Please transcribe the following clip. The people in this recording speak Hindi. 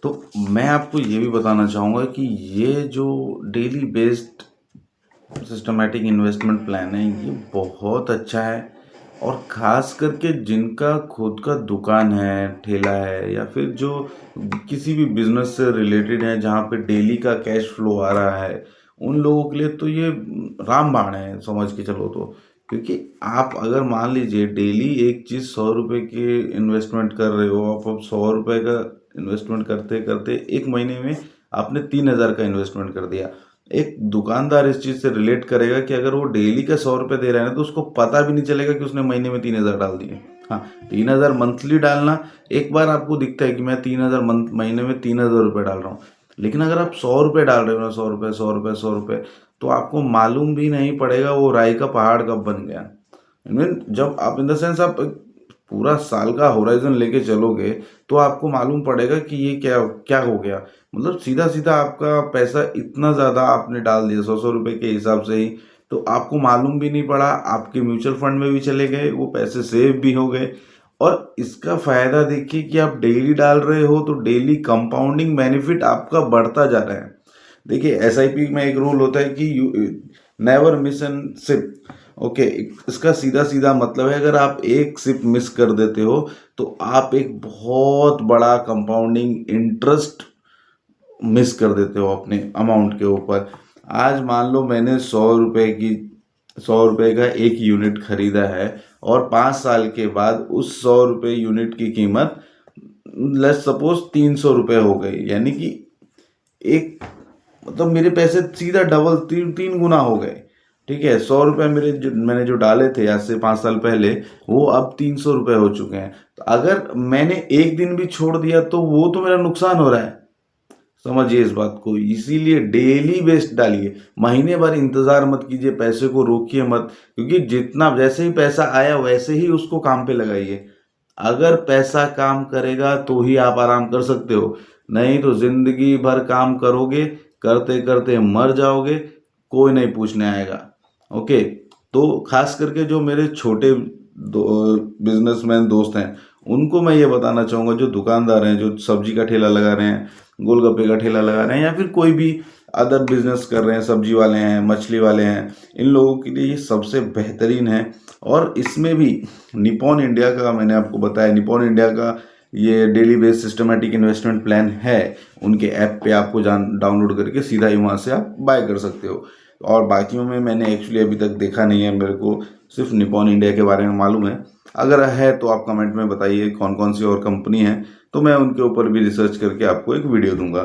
तो मैं आपको ये भी बताना चाहूँगा कि ये जो daily based systematic investment plan है, ये बहुत अच्छा है। और ख़ास करके जिनका खुद का दुकान है, ठेला है, या फिर जो किसी भी बिज़नेस से रिलेटेड है, जहाँ पे डेली का कैश फ्लो आ रहा है, उन लोगों के लिए तो ये रामबाण है, समझ के चलो तो। क्योंकि आप अगर मान लीजिए डेली एक चीज़ 100 रुपए की इन्वेस्टमेंट कर रहे हो, आप अब 100 रुपए का इन्वेस्टमेंट करते करते एक महीने में आपने 3,000 का इन्वेस्टमेंट कर दिया। एक दुकानदार इस चीज़ से रिलेट करेगा कि अगर वो डेली का 100 रुपये दे रहा है ना, तो उसको पता भी नहीं चलेगा कि उसने महीने में 3,000 डाल दिए। हाँ, 3,000 मंथली डालना, एक बार आपको दिखता है कि मैं 3,000 महीने में 3,000 रुपये डाल रहा हूँ। लेकिन अगर आप 100 रुपये डाल रहे हो ना, 100 रुपये, 100 रुपये, 100 रुपये, तो आपको मालूम भी नहीं पड़ेगा वो राई का पहाड़ कब बन गया। मीन जब आप इन द सेंस आप पूरा साल का होराइजन लेके चलोगे, तो आपको मालूम पड़ेगा कि ये क्या क्या हो गया। मतलब सीधा सीधा आपका पैसा इतना ज़्यादा आपने डाल दिया 100-100 रुपये के हिसाब से ही, तो आपको मालूम भी नहीं पड़ा, आपके म्यूचुअल फंड में भी चले गए, वो पैसे सेव भी हो गए। और इसका फ़ायदा देखिए कि आप डेली डाल रहे हो, तो डेली कंपाउंडिंग बेनिफिट आपका बढ़ता जा रहा है। देखिए एसआईपी में एक रूल होता है कि you never miss an sip. Okay, इसका सीधा सीधा मतलब है, अगर आप एक सिप मिस कर देते हो, तो आप एक बहुत बड़ा कंपाउंडिंग इंटरेस्ट मिस कर देते हो अपने अमाउंट के ऊपर। आज मान लो मैंने 100 रुपये का एक यूनिट खरीदा है, और 5 साल के बाद उस 100 रुपये यूनिट की कीमत लेट्स सपोज 300 रुपये हो गई। यानी कि एक मतलब मेरे पैसे सीधा डबल, तीन तीन गुना हो गए। ठीक है, 100 रुपये मैंने जो डाले थे आज से 5 साल पहले, वो अब 300 रुपये हो चुके हैं। तो अगर मैंने एक दिन भी छोड़ दिया, तो वो तो मेरा नुकसान हो रहा है। समझिए इस बात को। इसीलिए डेली बेस्ड डालिए, महीने भर इंतजार मत कीजिए, पैसे को रोकिए मत। क्योंकि जितना जैसे ही पैसा आया वैसे ही उसको काम पे लगाइए। अगर पैसा काम करेगा तो ही आप आराम कर सकते हो, नहीं तो जिंदगी भर काम करोगे, करते करते मर जाओगे, कोई नहीं पूछने आएगा। ओके, तो खास करके जो मेरे छोटे बिजनेसमैन दोस्त हैं, उनको मैं ये बताना चाहूँगा, जो दुकानदार हैं, जो सब्जी का ठेला लगा रहे हैं, गोलगप्पे का ठेला लगा रहे हैं, या फिर कोई भी अदर बिजनेस कर रहे हैं, सब्जी वाले हैं, मछली वाले हैं, इन लोगों के लिए ये सबसे बेहतरीन है। और इसमें भी निपॉन इंडिया का, मैंने आपको बताया, निपॉन इंडिया का ये daily base systematic investment plan है। उनके ऐप पे आपको डाउनलोड करके सीधा ही वहाँ से आप बाय कर सकते हो। और बाकियों में मैंने एक्चुअली अभी तक देखा नहीं है, मेरे को सिर्फ निपॉन इंडिया के बारे में मालूम है। अगर है तो आप कमेंट में बताइए कौन कौन सी और कंपनी है, तो मैं उनके ऊपर भी रिसर्च करके आपको एक वीडियो दूंगा।